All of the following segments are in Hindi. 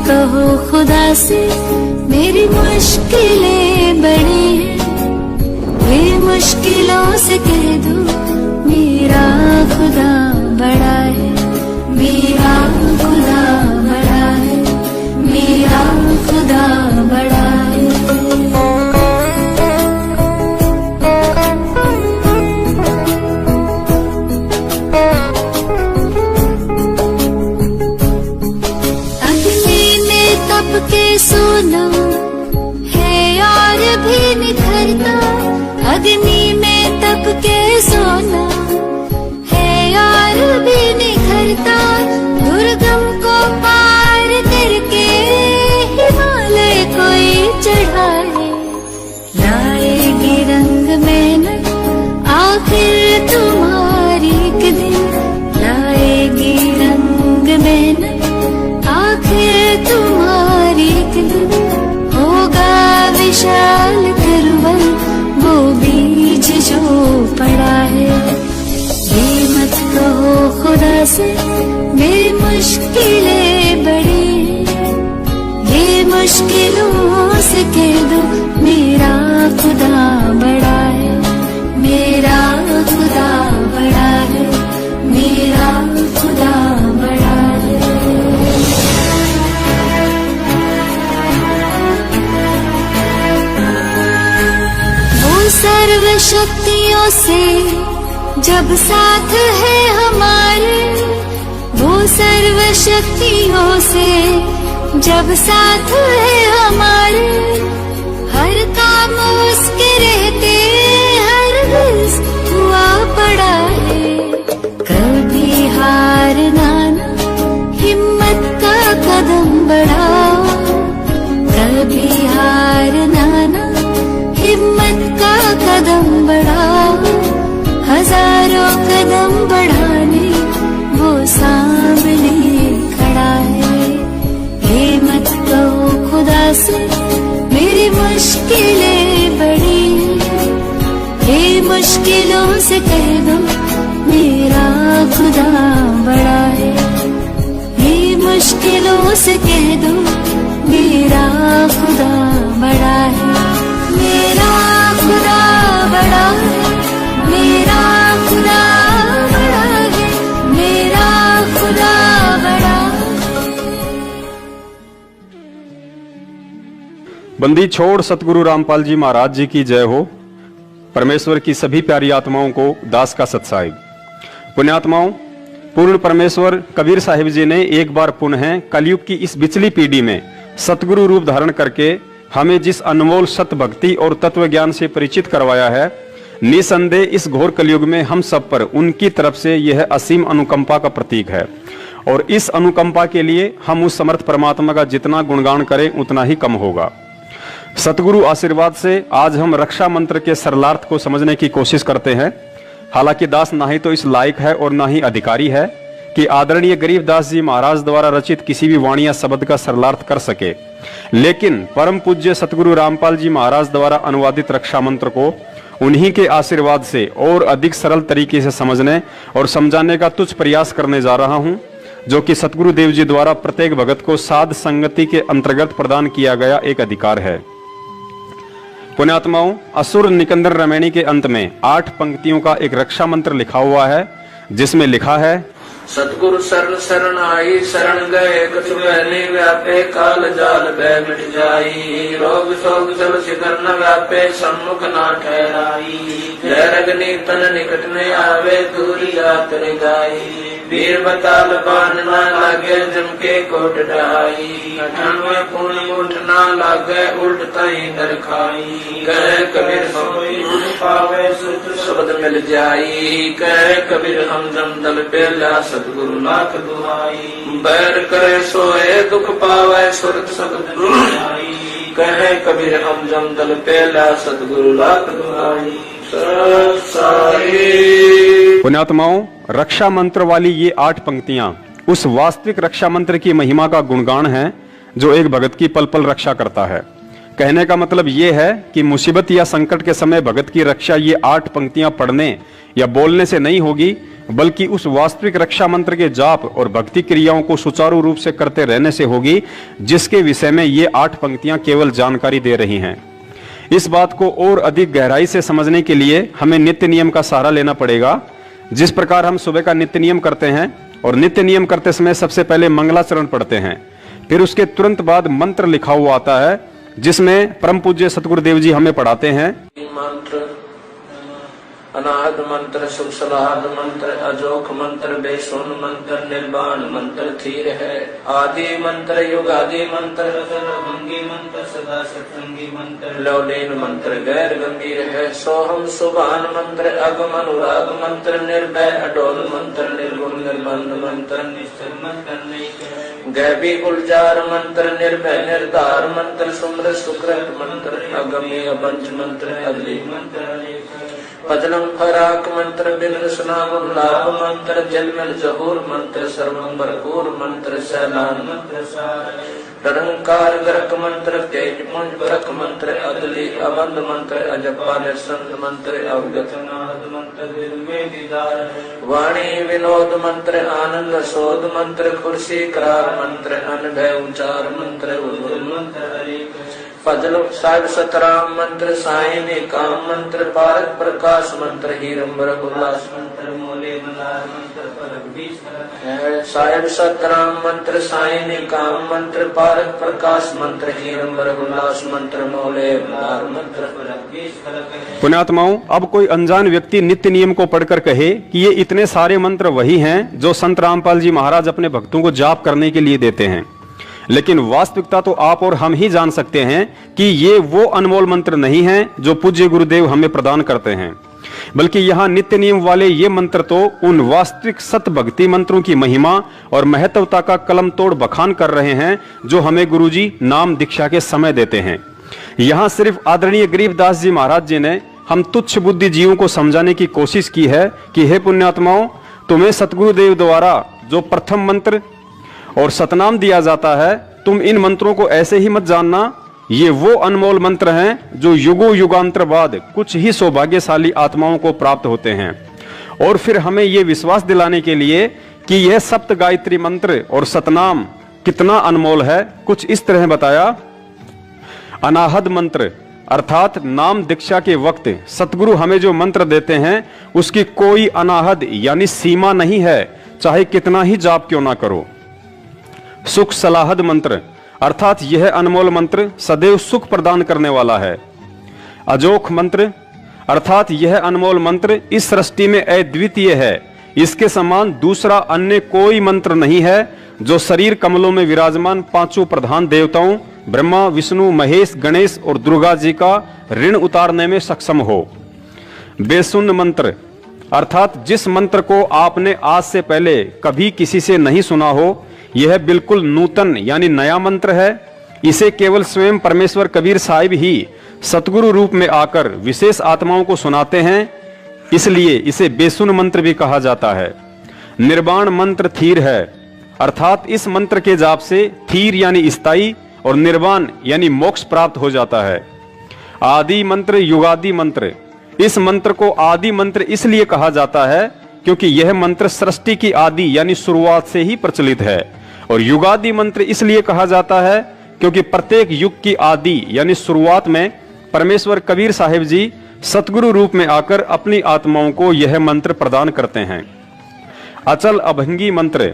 कहो खुदा से मेरी मुश्किलें बड़ी हैं, ये मुश्किलों से कह दो मेरा खुदा बड़ा है, मेरा खुदा बड़ा है, मेरा खुदा बड़ा है। के सोना है और भी निखरता, अग्नि में तप के सोना है और भी निखरता, दुर्गम को पार करके हिमालय कोई चढ़ाए, लाएगी रंग मेहनत आखिर तुम्हारी एक दिन, लाएगी रंग मेहनत आखिर तुम्हारी एक दिन, होगा विशाल करवल वो बीज जो पड़ा है। ये मत कहो खुदा से मेरी मुश्किलें बड़ी हैं, ये मुश्किलों से कह दो मेरा खुदा बड़ा है, मेरा खुदा बड़ा है, मेरा खुदा बड़ा है। सर्व शक्तियों से जब साथ है हमारे, वो सर्व शक्तियों से जब साथ है हमारे, हर काम उसके रहते हर दिस हुआ पड़ा है, कभी हारना ना हिम्मत का कदम बढ़ाओ, कभी हारना ना हिम्मत का कदम बढ़ाओ, हजारों कदम बढ़ाने वो सामने खड़ा है। ये मत कहो खुदा से मेरी मुश्किलें बड़ी हैं, ये मुश्किलों से कह दो मेरा खुदा बड़ा है, ये मुश्किलों से कह दो मेरा खुदा बड़ा है, मेरा खुदा बड़ा है, मेरा खुदा बड़ा है, मेरा खुदा बड़ा है। बंदी छोड़ सतगुरु रामपाल जी महाराज जी की जय हो। परमेश्वर की सभी प्यारी आत्माओं को दास का सत्साहिब। पुण्यात्माओं, पूर्ण परमेश्वर कबीर साहिब जी ने एक बार पुनः कलयुग की इस बिचली पीढ़ी में सतगुरु रूप धारण करके हमें जिस अनमोल सत भक्ति और तत्व ज्ञान से परिचित करवाया है, निसंदेह इस घोर कलयुग में हम सब पर उनकी तरफ से यह असीम अनुकंपा का प्रतीक है, और इस अनुकंपा के लिए हम उस समर्थ परमात्मा का जितना गुणगान करें उतना ही कम होगा। सतगुरु आशीर्वाद से आज हम रक्षा मंत्र के सरलार्थ को समझने की कोशिश करते हैं। हालांकि दास ना ही तो इस लायक है और ना ही अधिकारी है कि आदरणीय गरीबदास जी महाराज द्वारा रचित किसी भी वाणी या शब्द का सरलार्थ कर सके, लेकिन परम पूज्य सतगुरु रामपाल जी महाराज द्वारा अनुवादित रक्षा मंत्र को उन्हीं के आशीर्वाद से और अधिक सरल तरीके से समझने और समझाने का तुच्छ प्रयास करने जा रहा हूं, जो कि सतगुरु देव जी द्वारा प्रत्येक भगत को साध संगति के अंतर्गत प्रदान किया गया एक अधिकार है। पुण्यात्माओं, असुर निकंदर रमैनी के अंत में 8 पंक्तियों का एक रक्षा मंत्र लिखा हुआ है, जिसमें लिखा है, सतगुरु शरण शरण आई, शरण गए कछु बहने व्यापे, काल जाल भय मिट जाई, रोग शोक सब शिखर न व्यापे, सम्मुख ना ठहराई, जरगनी तन निकट न आवे, दूरी जात रिगाई, वीर बताल बान न लागे, जम के कोट ढाई, अठानवे पुण्य उठ न लागे, उल्ट तई दर खाई, कह कबीर हम पावे सुत शब्द मिल जाई, कह कबीर हम जम दल पे ला सतगुरु नाथ दुहाई, बैर करे सोए दुख पावे, सुरत सतगुरु आई, कहे कबीर हम जम दल पे ला सतगुरु नाथ दुहाई। पुण्यात्माओं, रक्षा मंत्र वाली ये 8 पंक्तियां उस वास्तविक रक्षा मंत्र की महिमा का गुणगान है जो एक भगत की पल पल रक्षा करता है। कहने का मतलब ये है कि मुसीबत या संकट के समय भगत की रक्षा ये 8 पंक्तियां पढ़ने या बोलने से नहीं होगी, बल्कि उस वास्तविक रक्षा मंत्र के जाप और भक्ति क्रियाओं को सुचारू रूप से करते रहने से होगी, जिसके विषय में ये 8 पंक्तियां केवल जानकारी दे रही हैं। इस बात को और अधिक गहराई से समझने के लिए हमें नित्य नियम का सहारा लेना पड़ेगा। जिस प्रकार हम सुबह का नित्य नियम करते हैं और नित्य नियम करते समय सबसे पहले मंगलाचरण पढ़ते हैं, फिर उसके तुरंत बाद मंत्र लिखा हुआ आता है जिसमें परम पूज्य सतगुरुदेव जी हमें पढ़ाते हैं। मंत्र अनाहत मंत्र, सुख सलाहत मंत्र, अजोख मंत्र, बेसुन मंत्र, निर्वाण मंत्र थीर है। आदि मंत्र, युगादि मंत्र, भंगी मंत्र, सदा सत्संगी मंत्र, लौलीन मंत्र गैर गंभीर है। सोहम सुभान मंत्र, अगम अनुराग मंत्र, निर्भय अडोल मंत्र, निर्गुण निर्बंध मंत्र, निश्चल मंत्र नहीं है। गैबी गुलजार मंत्र, निर्भय निर्धार मंत्र, सुमृत सुकृत मंत्र, अगमी अबंज मंत्र, अगली मंत्र पदलम फराक मंत्र, बिन स्नाम लाभ मंत्र, जन्मल जहूर मंत्र, सर्वम भरपूर मंत्र, सैलान मंत्र, रंकार गरक मंत्र, तेज पुंज बरक मंत्र, अदली अबंध मंत्र, अजपा निसंत मंत्र, अवगत नाद मंत्र, दिल में दीदार वाणी विनोद मंत्र, आनंद शोध मंत्र, खुर्सी करार मंत्र, अनभय उचार मंत्र, उन्मुल मंत्र, पदल साहिब सतराम मंत्र, सायनी काम मंत्र, पारक प्रकाश मंत्र, हीरंबर उल्लास मंत्र, मोले मलार मंत्र, परक बीज साहिब सतराम मंत्र, सायनी काम मंत्र, पारक प्रकाश मंत्र, हीरंबर उल्लास मंत्र, मोले मलार मंत्र, परक बीज। पुण्यात्माओं, अब कोई अनजान व्यक्ति नित्य नियम को पढ़कर कहे कि ये इतने सारे मंत्र वही हैं जो संत रामपाल जी महाराज अपने भक्तों को जाप करने के लिए देते हैं, लेकिन वास्तविकता तो आप और हम ही जान सकते हैं कि ये वो अनमोल मंत्र नहीं हैं जो पूज्य गुरुदेव हमें प्रदान करते हैं, बल्कि यहाँ नित्य नियम वाले ये मंत्र तो उन वास्तविक सत भक्ति मंत्रों की महिमा और महत्वता का कलम तोड़ बखान कर रहे हैं जो हमें गुरुजी नाम दीक्षा के समय देते हैं। यहाँ सिर्फ आदरणीय गरीबदास जी महाराज जी ने हम तुच्छ बुद्धि जीवों को समझाने की कोशिश की है कि हे पुण्यात्माओं, तुम्हें सतगुरुदेव द्वारा जो प्रथम मंत्र और सतनाम दिया जाता है, तुम इन मंत्रों को ऐसे ही मत जानना। ये वो अनमोल मंत्र हैं जो युगों युगांतर बाद कुछ ही सौभाग्यशाली आत्माओं को प्राप्त होते हैं। और फिर हमें ये विश्वास दिलाने के लिए कि यह सप्त गायत्री मंत्र और सतनाम कितना अनमोल है, कुछ इस तरह बताया। अनाहद मंत्र अर्थात नाम दीक्षा के वक्त सतगुरु हमें जो मंत्र देते हैं उसकी कोई अनाहद यानी सीमा नहीं है, चाहे कितना ही जाप क्यों ना करो। सुख सलाहद मंत्र अर्थात यह अनमोल मंत्र सदैव सुख प्रदान करने वाला है। अजोख मंत्र अर्थात यह अनमोल मंत्र इस सृष्टि में अद्वितीय है, इसके समान दूसरा अन्य कोई मंत्र नहीं है जो शरीर कमलों में विराजमान 5 प्रधान देवताओं ब्रह्मा विष्णु महेश गणेश और दुर्गा जी का ऋण उतारने में सक्षम हो। बेसुन मंत्र अर्थात जिस मंत्र को आपने आज से पहले कभी किसी से नहीं सुना हो, यह बिल्कुल नूतन यानी नया मंत्र है। इसे केवल स्वयं परमेश्वर कबीर साहिब ही सतगुरु रूप में आकर विशेष आत्माओं को सुनाते हैं, इसलिए इसे बेसुन मंत्र भी कहा जाता है। निर्वाण मंत्र थीर है अर्थात इस मंत्र के जाप से थीर यानी स्थायी और निर्वाण यानी मोक्ष प्राप्त हो जाता है। आदि मंत्र युगादि मंत्र, इस मंत्र को आदि मंत्र इसलिए कहा जाता है क्योंकि यह मंत्र सृष्टि की आदि यानी शुरुआत से ही प्रचलित है, और युगादि मंत्र इसलिए कहा जाता है क्योंकि प्रत्येक युग की आदि यानी शुरुआत में परमेश्वर कबीर साहिब जी सतगुरु रूप में आकर अपनी आत्माओं को यह मंत्र प्रदान करते हैं। अचल अभंगी मंत्र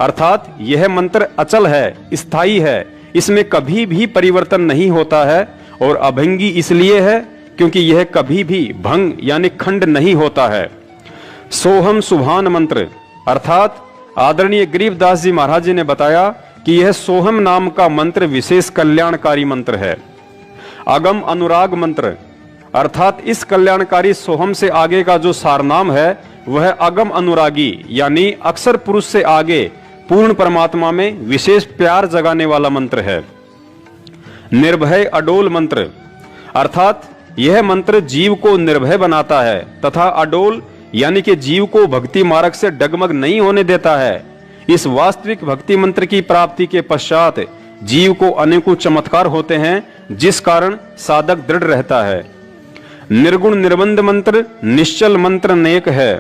अर्थात यह मंत्र अचल है, स्थायी है, इसमें कभी भी परिवर्तन नहीं होता है, और अभंगी इसलिए है क्योंकि यह कभी भी भंग यानी खंड नहीं होता है। सोहम सुभान मंत्र अर्थात आदरणीय गरीबदास जी महाराज जी ने बताया कि यह सोहम नाम का मंत्र विशेष कल्याणकारी मंत्र है। अगम अनुराग मंत्र अर्थात इस कल्याणकारी सोहम से आगे का जो सारनाम है वह अगम अनुरागी यानी अक्षर पुरुष से आगे पूर्ण परमात्मा में विशेष प्यार जगाने वाला मंत्र है। निर्भय अडोल मंत्र अर्थात यह मंत्र जीव को निर्भय बनाता है तथा अडोल यानी कि जीव को भक्ति मार्ग से डगमग नहीं होने देता है। इस वास्तविक भक्ति मंत्र की प्राप्ति के पश्चात जीव को अनेकों चमत्कार होते हैं, जिस कारण साधक दृढ़ रहता है। निर्गुण निर्बंध मंत्र निश्चल मंत्र नेक है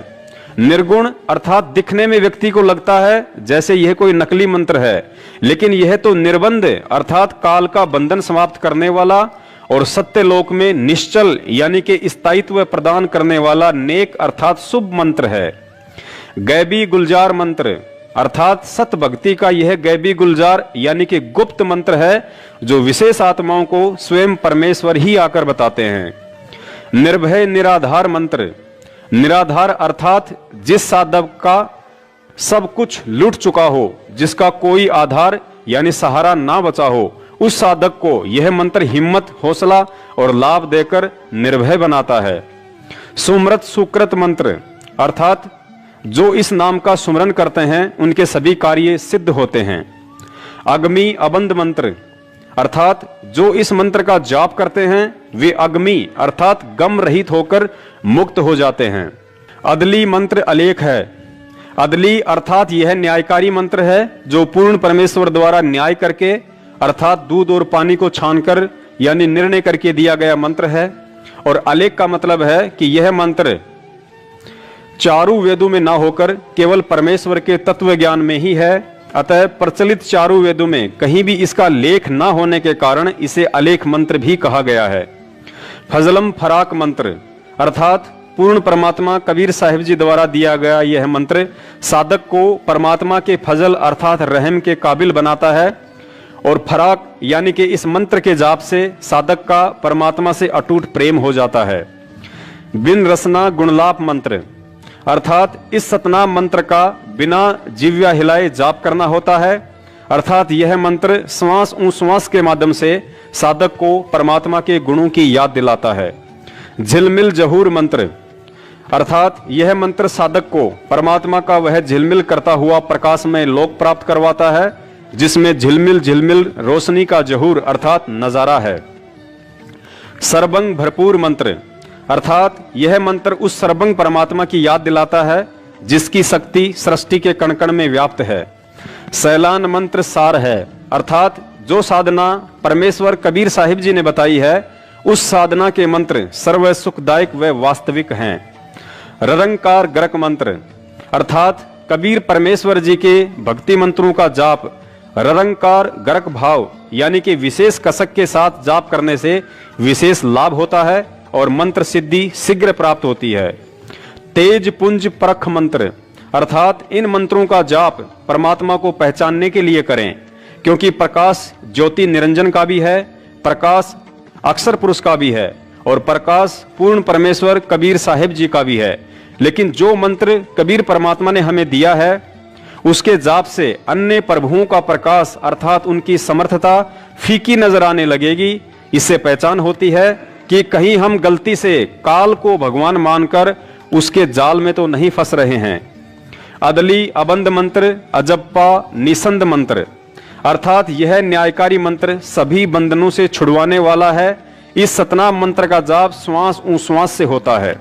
निर्गुण अर्थात दिखने में व्यक्ति को लगता है जैसे यह कोई नकली मंत्र है, लेकिन यह तो निर्बंध अर्थात काल का बंधन समाप्त करने वाला और सत्यलोक में निश्चल यानी कि स्थायित्व प्रदान करने वाला नेक अर्थात शुभ मंत्र है। गैबी गुलजार मंत्र अर्थात सत भक्ति का यह गैबी गुलजार यानी कि गुप्त मंत्र है जो विशेष आत्माओं को स्वयं परमेश्वर ही आकर बताते हैं। निर्भय निराधार मंत्र, निराधार अर्थात जिस साधक का सब कुछ लूट चुका हो, जिसका कोई आधार यानी सहारा ना बचा हो, उस साधक को यह मंत्र हिम्मत, हौसला और लाभ देकर निर्भय बनाता है। सुमृत सुकृत मंत्र अर्थात जो इस नाम का सुमरन करते हैं उनके सभी कार्य सिद्ध होते हैं। अग्नि अबंध मंत्र अर्थात जो इस मंत्र का जाप करते हैं वे अग्नि अर्थात गम रहित होकर मुक्त हो जाते हैं। अदली मंत्र अलेख है। अदली अर्थात यह न्यायकारी मंत्र है जो पूर्ण परमेश्वर द्वारा न्याय करके अर्थात दूध और पानी को छानकर यानी निर्णय करके दिया गया मंत्र है। और अलेख का मतलब है कि यह मंत्र चारों वेदों में ना होकर केवल परमेश्वर के तत्व ज्ञान में ही है। अतः प्रचलित चारों वेदों में कहीं भी इसका लेख ना होने के कारण इसे अलेख मंत्र भी कहा गया है। फजलम फराक मंत्र अर्थात पूर्ण परमात्मा कबीर साहिब जी द्वारा दिया गया यह मंत्र साधक को परमात्मा के फजल अर्थात रहम के काबिल बनाता है। और फराक यानी कि इस मंत्र के जाप से साधक का परमात्मा से अटूट प्रेम हो जाता है। बिन रसना गुणलाप मंत्र अर्थात इस सतनाम मंत्र का बिना जिव्या हिलाए जाप करना होता है। अर्थात यह मंत्र श्वास उश्वास के माध्यम से साधक को परमात्मा के गुणों की याद दिलाता है। झिलमिल जहूर मंत्र अर्थात यह मंत्र साधक को परमात्मा का वह झिलमिल करता हुआ प्रकाश में लोक प्राप्त करवाता है जिसमें झिलमिल झिलमिल रोशनी का जहूर अर्थात नजारा है। सर्वंग भरपूर मंत्र अर्थात यह मंत्र उस सर्वंग परमात्मा की याद दिलाता है जिसकी शक्ति सृष्टि के कण कण में व्याप्त है। सैलान मंत्र सार है अर्थात जो साधना परमेश्वर कबीर साहिब जी ने बताई है उस साधना के मंत्र सर्व सुखदायक व वास्तविक हैं। ररंकार गरक मंत्र अर्थात कबीर परमेश्वर जी के भक्ति मंत्रों का जाप ररंकार गरक भाव यानी कि विशेष कसक के साथ जाप करने से विशेष लाभ होता है और मंत्र सिद्धि शीघ्र प्राप्त होती है। तेज पुंज परख मंत्र अर्थात इन मंत्रों का जाप परमात्मा को पहचानने के लिए करें क्योंकि प्रकाश ज्योति निरंजन का भी है, प्रकाश अक्षर पुरुष का भी है और प्रकाश पूर्ण परमेश्वर कबीर साहिब जी का भी है। लेकिन जो मंत्र कबीर परमात्मा ने हमें दिया है उसके जाप से अन्य प्रभुओं का प्रकाश अर्थात उनकी समर्थता फीकी नजर आने लगेगी। इससे पहचान होती है कि कहीं हम गलती से काल को भगवान मानकर उसके जाल में तो नहीं फंस रहे हैं। अदली अबंध मंत्र अजप्पा निसंद मंत्र अर्थात यह न्यायकारी मंत्र सभी बंधनों से छुड़वाने वाला है। इस सतनाम मंत्र का जाप श्वास उश्वास से होता है।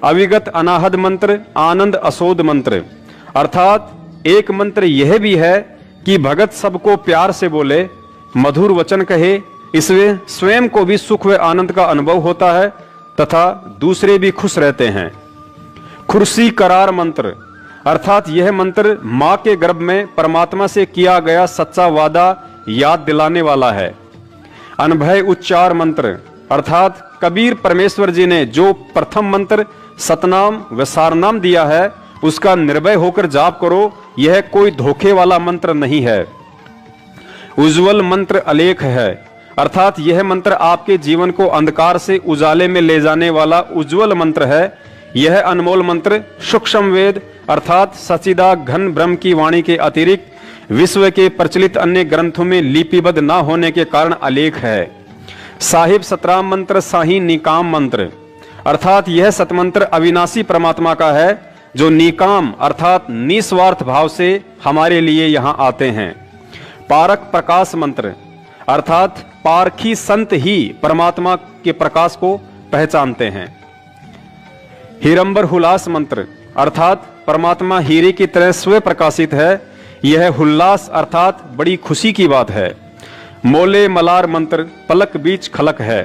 अविगत अनाहद मंत्र आनंद असोद मंत्र अर्थात एक मंत्र यह भी है कि भगत सबको प्यार से बोले, मधुर वचन कहे, इसमें स्वयं को भी सुख व आनंद का अनुभव होता है तथा दूसरे भी खुश रहते हैं। खुर्सी करार मंत्र अर्थात यह मंत्र मां के गर्भ में परमात्मा से किया गया सच्चा वादा याद दिलाने वाला है। अनभय उच्चार मंत्र अर्थात कबीर परमेश्वर जी ने जो प्रथम मंत्र सतनाम व सारनाम दिया है उसका निर्भय होकर जाप करो, यह कोई धोखे वाला मंत्र नहीं है। उज्जवल मंत्र अलेख है अर्थात यह मंत्र आपके जीवन को अंधकार से उजाले में ले जाने वाला उज्जवल मंत्र है। यह अनमोल मंत्र सूक्ष्म वेद अर्थात सचिदा घन ब्रह्म की वाणी के अतिरिक्त विश्व के प्रचलित अन्य ग्रंथों में लिपिबद्ध न होने के कारण अलेख है। साहिब सतराम मंत्र साही निकाम मंत्र अर्थात यह सतमंत्र अविनाशी परमात्मा का है जो निकाम अर्थात निस्वार्थ भाव से हमारे लिए यहाँ आते हैं। पारक प्रकाश मंत्र अर्थात पारखी संत ही परमात्मा के प्रकाश को पहचानते हैं। हीरंबर हुलास मंत्र अर्थात परमात्मा हीरे की तरह स्वयं प्रकाशित है। यह हुल्लास अर्थात बड़ी खुशी की बात है। मोले मलार मंत्र पलक बीच खलक है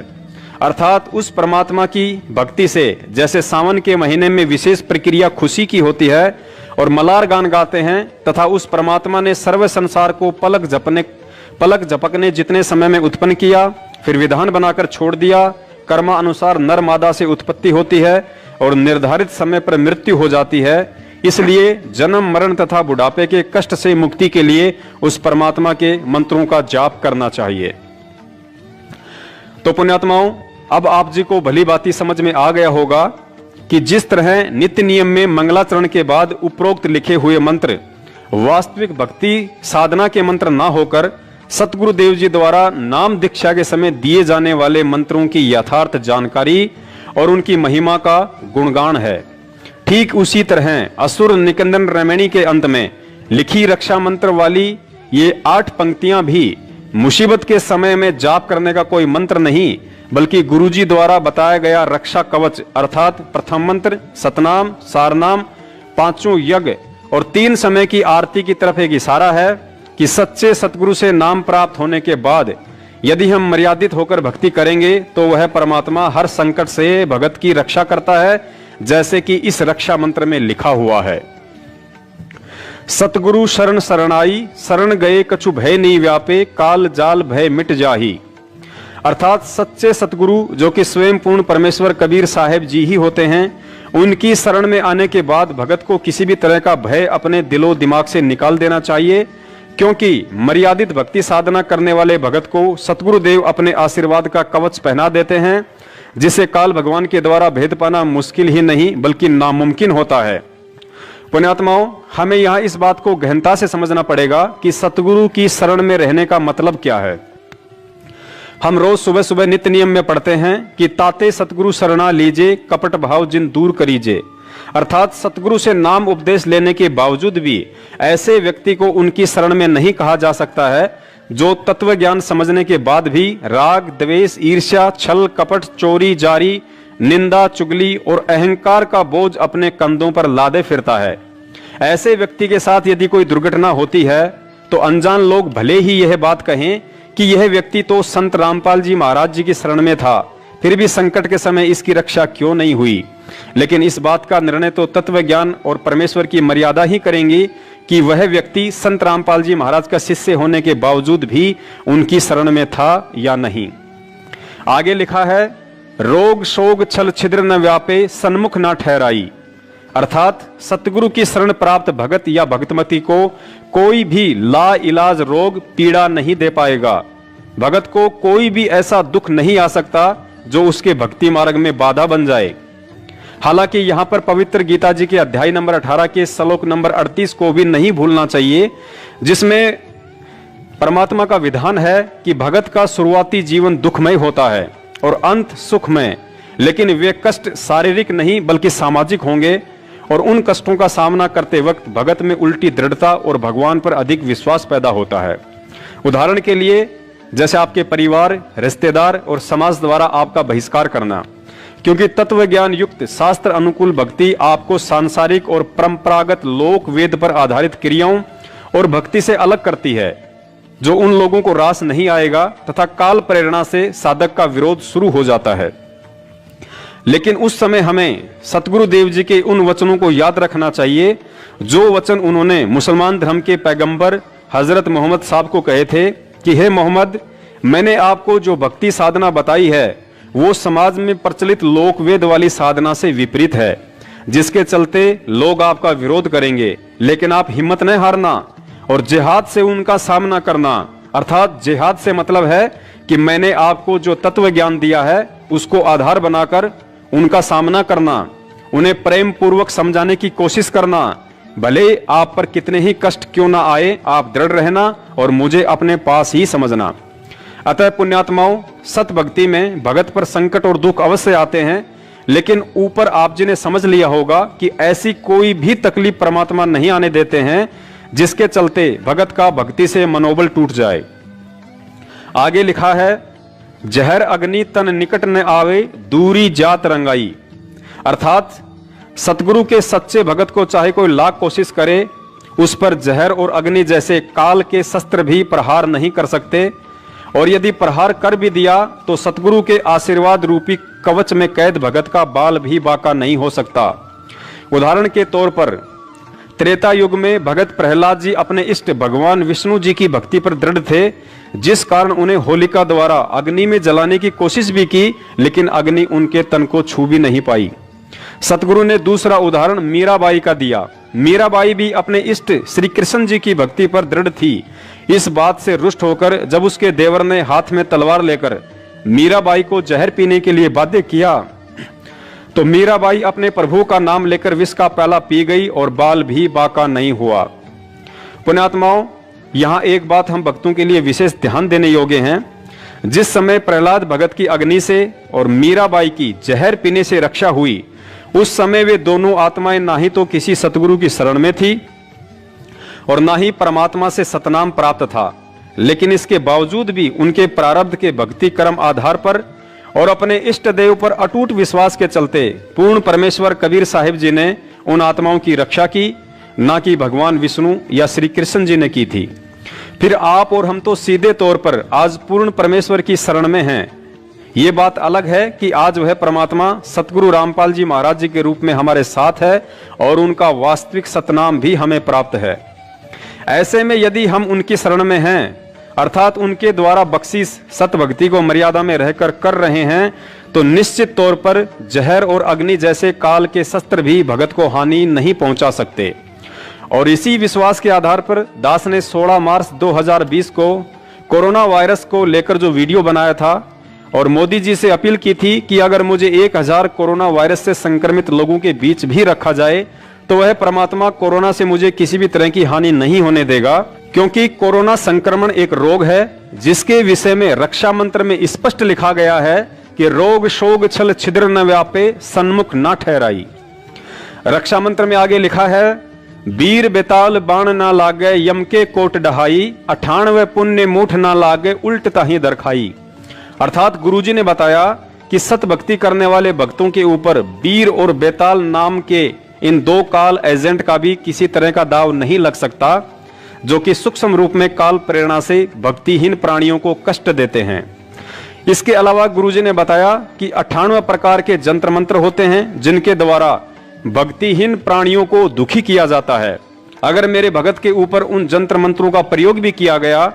अर्थात उस परमात्मा की भक्ति से जैसे सावन के महीने में विशेष प्रक्रिया खुशी की होती है और मलार गान गाते हैं, तथा उस परमात्मा ने सर्व संसार को पलक झपकने जितने समय में उत्पन्न किया, फिर विधान बनाकर छोड़ दिया। कर्मा अनुसार नर मादा से उत्पत्ति होती है और निर्धारित समय पर मृत्यु हो जाती है। इसलिए जन्म मरण तथा बुढ़ापे के कष्ट से मुक्ति के लिए उस परमात्मा के मंत्रों का जाप करना चाहिए। तो पुण्यात्माओं, अब आप जी को भली बाती समझ में आ गया होगा कि जिस तरह नित्य नियम में मंगलाचरण के बाद उपरोक्त लिखे हुए मंत्र वास्तविक भक्ति साधना के मंत्र ना होकर सतगुरुदेव जी द्वारा नाम दीक्षा के समय दिए जाने वाले मंत्रों की यथार्थ जानकारी और उनकी महिमा का गुणगान है, ठीक उसी तरह असुर निकंदन रमणी के अंत में लिखी रक्षा मंत्र वाली ये 8 पंक्तियां भी मुसीबत के समय में जाप करने का कोई मंत्र नहीं, बल्कि गुरुजी द्वारा बताया गया रक्षा कवच अर्थात प्रथम मंत्र सतनाम, सारनाम, 5 यज्ञ और 3 समय की आरती की तरफ एक इशारा है कि सच्चे सतगुरु से नाम प्राप्त होने के बाद यदि हम मर्यादित होकर भक्ति करेंगे तो वह परमात्मा हर संकट से भगत की रक्षा करता है, जैसे कि इस रक्षा मंत्र में लिखा हुआ है। सतगुरु शरण शरणाई, शरण गए कछु भय नहीं व्यापे, काल जाल भय मिट जाही। अर्थात सच्चे सतगुरु जो कि स्वयं पूर्ण परमेश्वर कबीर साहेब जी ही होते हैं, उनकी शरण में आने के बाद भगत को किसी भी तरह का भय अपने दिलो दिमाग से निकाल देना चाहिए, क्योंकि मर्यादित भक्ति साधना करने वाले भगत को सतगुरुदेव अपने आशीर्वाद का कवच पहना देते हैं, जिसे काल भगवान के द्वारा भेद पाना मुश्किल ही नहीं बल्कि नामुमकिन होता है। पुण्यात्माओं, हमें यहाँ इस बात को गहनता से समझना पड़ेगा कि सतगुरु की शरण में रहने का मतलब क्या है। हम रोज सुबह सुबह नित्य नियम में पढ़ते हैं कि ताते सतगुरु शरणा लीजे, कपट भाव जिन दूर करीजे। अर्थात सतगुरु से नाम उपदेश लेने के बावजूद भी ऐसे व्यक्ति को उनकी शरण में नहीं कहा जा सकता है जो तत्व ज्ञान समझने के बाद भी राग, द्वेष, ईर्ष्या, छल, कपट, चोरी, जारी, निंदा, चुगली और अहंकार का बोझ अपने कंधों पर लादे फिरता है। ऐसे व्यक्ति के साथ यदि कोई दुर्घटना होती है तो अनजान लोग भले ही यह बात कहें कि यह व्यक्ति तो संत रामपाल जी महाराज जी की शरण में था, फिर भी संकट के समय इसकी रक्षा क्यों नहीं हुई। लेकिन इस बात का निर्णय तो तत्व ज्ञान और परमेश्वर की मर्यादा ही करेंगी कि वह व्यक्ति संत रामपाल जी महाराज का शिष्य होने के बावजूद भी उनकी शरण में था या नहीं। आगे लिखा है, रोग शोग छल छिद्र न व्यापे, सन्मुख न ठहराई। अर्थात सतगुरु की शरण प्राप्त भगत या भक्तमती को कोई भी ला इलाज रोग पीड़ा नहीं दे पाएगा। भगत को कोई भी ऐसा दुख नहीं आ सकता जो उसके भक्ति मार्ग में बाधा बन जाए। हालांकि यहाँ पर पवित्र गीता जी के अध्याय नंबर 18 के श्लोक नंबर 38 को भी नहीं भूलना चाहिए, जिसमें परमात्मा का विधान है कि भगत का शुरुआती जीवन दुखमय होता है और अंत सुखमय, लेकिन वे कष्ट शारीरिक नहीं बल्कि सामाजिक होंगे और उन कष्टों का सामना करते वक्त भगत में उल्टी दृढ़ता और भगवान पर अधिक विश्वास पैदा होता है। उदाहरण के लिए जैसे आपके परिवार, रिश्तेदार और समाज द्वारा आपका बहिष्कार करना, क्योंकि तत्व ज्ञान युक्त शास्त्र अनुकूल भक्ति आपको सांसारिक और परंपरागत लोक वेद पर आधारित क्रियाओं और भक्ति से अलग करती है, जो उन लोगों को रास नहीं आएगा, तथा काल प्रेरणा से साधक का विरोध शुरू हो जाता है। लेकिन उस समय हमें सतगुरु देव जी के उन वचनों को याद रखना चाहिए जो वचन उन्होंने मुसलमान धर्म के पैगंबर हजरत मोहम्मद साहब को कहे थे कि हे मोहम्मद, मैंने आपको जो भक्ति साधना बताई है वो समाज में प्रचलित लोकवेद वाली साधना से विपरीत है, जिसके चलते लोग आपका विरोध करेंगे, लेकिन आप हिम्मत न हारना और जिहाद से उनका सामना करना। अर्थात जिहाद से मतलब है कि मैंने आपको जो तत्व ज्ञान दिया है उसको आधार बनाकर उनका सामना करना, उन्हें प्रेम पूर्वक समझाने की कोशिश करना। भले आप पर कितने ही कष्ट क्यों ना आए, आप दृढ़ रहना और मुझे अपने पास ही समझना। अतः पुण्यात्माओं, सत भक्ति में भगत पर संकट और दुख अवश्य आते हैं, लेकिन ऊपर आप जी ने समझ लिया होगा कि ऐसी कोई भी तकलीफ परमात्मा नहीं आने देते हैं जिसके चलते भगत का भक्ति से मनोबल टूट जाए। आगे लिखा है, जहर अग्नि तन निकट न आवे, दूरी जात रंगाई। अर्थात सतगुरु के सच्चे भगत को चाहे कोई लाख कोशिश करे, उस पर जहर और अग्नि जैसे काल के शस्त्र भी प्रहार नहीं कर सकते और यदि प्रहार कर भी दिया तो सतगुरु के आशीर्वाद रूपी कवच में कैद भगत का बाल भी बाका नहीं हो सकता। उदाहरण के तौर पर त्रेता युग में भगत प्रहलाद जी अपने इष्ट भगवान विष्णु जी की भक्ति पर दृढ़ थे, जिस कारण उन्हें होलिका द्वारा अग्नि में जलाने की कोशिश भी की, लेकिन अग्नि उनके तन को छू भी नहीं पाई। सतगुरु ने दूसरा उदाहरण मीराबाई का दिया। मीराबाई भी अपने इष्ट श्री कृष्ण जी की भक्ति पर दृढ़ थी। इस बात से रुष्ट होकर जब उसके देवर ने हाथ में तलवार लेकर मीराबाई को जहर पीने के लिए बाध्य किया, तो मीराबाई अपने प्रभु का नाम लेकर विष का प्याला पी गई और बाल भी बाका नहीं हुआ। पुण्यात्माओं, यहाँ एक बात हम भक्तों के लिए विशेष ध्यान देने योग्य हैं। जिस समय प्रहलाद भगत की अग्नि से और मीराबाई की जहर पीने से रक्षा हुई, उस समय वे दोनों आत्माएं ना ही तो किसी सतगुरु की शरण में थी और ना ही परमात्मा से सतनाम प्राप्त था, लेकिन इसके बावजूद भी उनके प्रारब्ध के भक्ति कर्म आधार पर और अपने इष्ट देव पर अटूट विश्वास के चलते पूर्ण परमेश्वर कबीर साहिब जी ने उन आत्माओं की रक्षा की, ना कि भगवान विष्णु या श्री कृष्ण जी ने की थी। फिर आप और हम तो सीधे तौर पर आज पूर्ण परमेश्वर की शरण में हैं। ये बात अलग है कि आज वह परमात्मा सतगुरु रामपाल जी महाराज जी के रूप में हमारे साथ है और उनका वास्तविक सतनाम भी हमें प्राप्त है। ऐसे में यदि हम उनकी शरण में हैं, अर्थात उनके द्वारा बख्शीश सत भक्ति को मर्यादा में रहकर कर रहे हैं, तो निश्चित तौर पर जहर और अग्नि जैसे काल के शस्त्र भी भगत को हानि नहीं पहुंचा सकते। और इसी विश्वास के आधार पर दास ने 16 मार्च 2020 को कोरोना वायरस को लेकर जो वीडियो बनाया था और मोदी जी से अपील की थी कि अगर मुझे 1000 कोरोना वायरस से संक्रमित लोगों के बीच भी रखा जाए तो वह परमात्मा कोरोना से मुझे किसी भी तरह की हानि नहीं होने देगा, क्योंकि कोरोना संक्रमण एक रोग है जिसके विषय में रक्षा मंत्र में स्पष्ट लिखा गया है कि रोग शोग छल छिद्र न व्यापे सन्मुख न ठहराई। रक्षा मंत्र में आगे लिखा है, वीर बेताल बाण ना लागे यम के कोट डहाई, 98 पुण्य मूठ ना लागे उल्ट ताही दरखाई। अर्थात गुरुजी ने बताया कि सत भक्ति करने वाले भक्तों के ऊपर वीर और बेताल नाम के इन दो काल एजेंट का भी किसी तरह का दाव नहीं लग सकता, जो कि सूक्ष्म रूप में काल प्रेरणा से भक्तिहीन प्राणियों को कष्ट देते हैं। इसके अलावा गुरुजी ने बताया कि 98 प्रकार के जंत्र मंत्र होते हैं जिनके द्वारा भक्तिहीन प्राणियों को दुखी किया जाता है। अगर मेरे भगत के ऊपर उन जंत्र मंत्रों का प्रयोग भी किया गया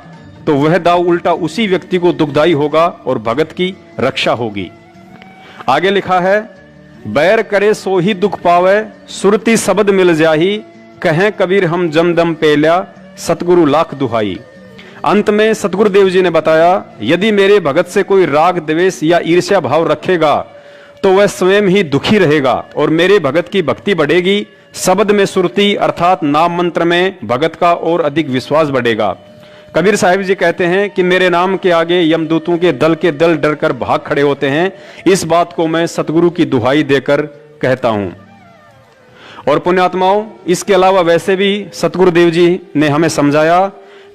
तो वह दाव उल्टा उसी व्यक्ति को दुखदाई होगा और भगत की रक्षा होगी। आगे लिखा है, बैर करे सो ही दुख पावे, सुरती शब्द मिल जाही, कहें कबीर हम जमदम पेल्या, सतगुरु लाख दुहाई। अंत में सतगुरुदेव जी ने बताया, यदि मेरे भगत से कोई राग द्वेष या ईर्ष्या भाव रखेगा तो वह स्वयं ही दुखी रहेगा और मेरे भगत की भक्ति बढ़ेगी। शब्द में सुरती अर्थात नाम मंत्र में भगत का और अधिक विश्वास बढ़ेगा। कबीर साहिब जी कहते हैं कि मेरे नाम के आगे यमदूतों के दल डरकर भाग खड़े होते हैं। इस बात को मैं सतगुरु की दुहाई देकर कहता हूं। और पुण्यात्माओं, इसके अलावा वैसे भी सतगुरुदेव जी ने हमें समझाया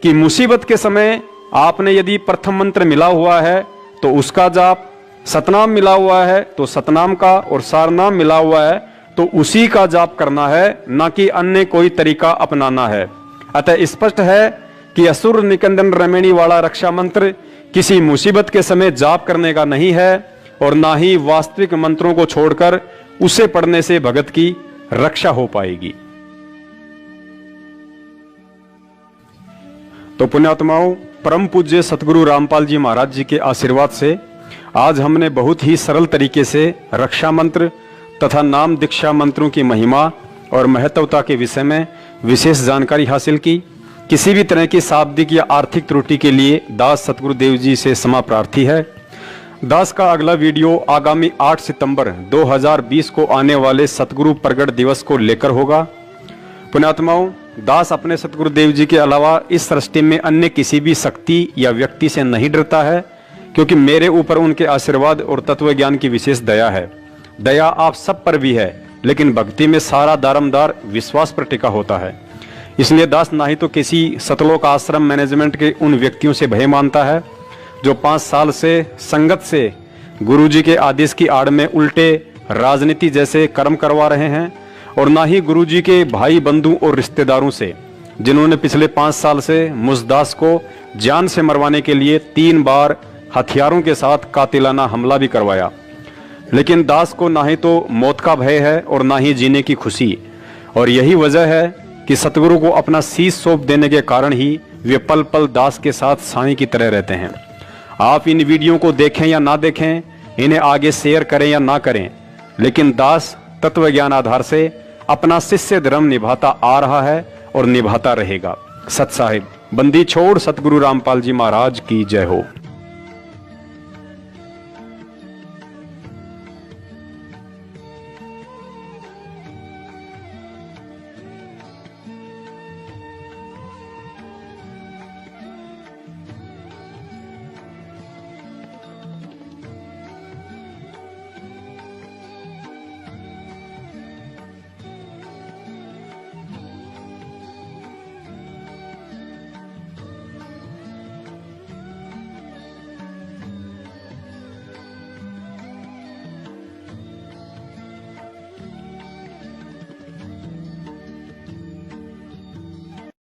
कि मुसीबत के समय आपने यदि प्रथम मंत्र मिला हुआ है तो उसका जाप, सतनाम मिला हुआ है तो सतनाम का, और सारनाम मिला हुआ है तो उसी का जाप करना है, ना कि अन्य कोई तरीका अपनाना है। अतः स्पष्ट है कि असुर निकंदन रमेणी वाला रक्षा मंत्र किसी मुसीबत के समय जाप करने का नहीं है और ना ही वास्तविक मंत्रों को छोड़कर उसे पढ़ने से भगत की रक्षा हो पाएगी। तो पुण्यात्माओं, परम पूज्य सतगुरु रामपाल जी महाराज जी के आशीर्वाद से आज हमने बहुत ही सरल तरीके से रक्षा मंत्र तथा नाम दीक्षा मंत्रों की महिमा और महत्वता के विषय में विशेष जानकारी हासिल की। किसी भी तरह की शाब्दिक या आर्थिक त्रुटि के लिए दास सतगुरुदेव जी से क्षमा प्रार्थी है। दास का अगला वीडियो आगामी 8 सितंबर 2020 को आने वाले सतगुरु प्रगट दिवस को लेकर होगा। पुण्यात्माओं, दास अपने सतगुरुदेव जी के अलावा इस सृष्टि में अन्य किसी भी शक्ति या व्यक्ति से नहीं डरता है, क्योंकि मेरे ऊपर उनके आशीर्वाद और तत्व ज्ञान की विशेष दया है। दया आप सब पर भी है, लेकिन भक्ति में सारा दारमदार विश्वास पर टिका होता है। इसलिए दास ना ही तो किसी सतलोक आश्रम मैनेजमेंट के उन व्यक्तियों से भय मानता है जो 5 साल से संगत से गुरुजी के आदेश की आड़ में उल्टे राजनीति जैसे कर्म करवा रहे हैं, और ना ही गुरुजी के भाई बंधु और रिश्तेदारों से जिन्होंने पिछले 5 साल से मुझ दास को जान से मरवाने के लिए 3 बार हथियारों के साथ कातिलाना हमला भी करवाया। लेकिन दास को ना ही तो मौत का भय है और ना ही जीने की खुशी, और यही वजह है कि सतगुरु को अपना शीश सौंप देने के कारण ही वे पल पल दास के साथ साईं की तरह रहते हैं। आप इन वीडियो को देखें या ना देखें, इन्हें आगे शेयर करें या ना करें, लेकिन दास तत्व ज्ञान आधार से अपना शिष्य धर्म निभाता आ रहा है और निभाता रहेगा। सत साहिब बंदी छोड़ सतगुरु रामपाल जी महाराज की जय हो।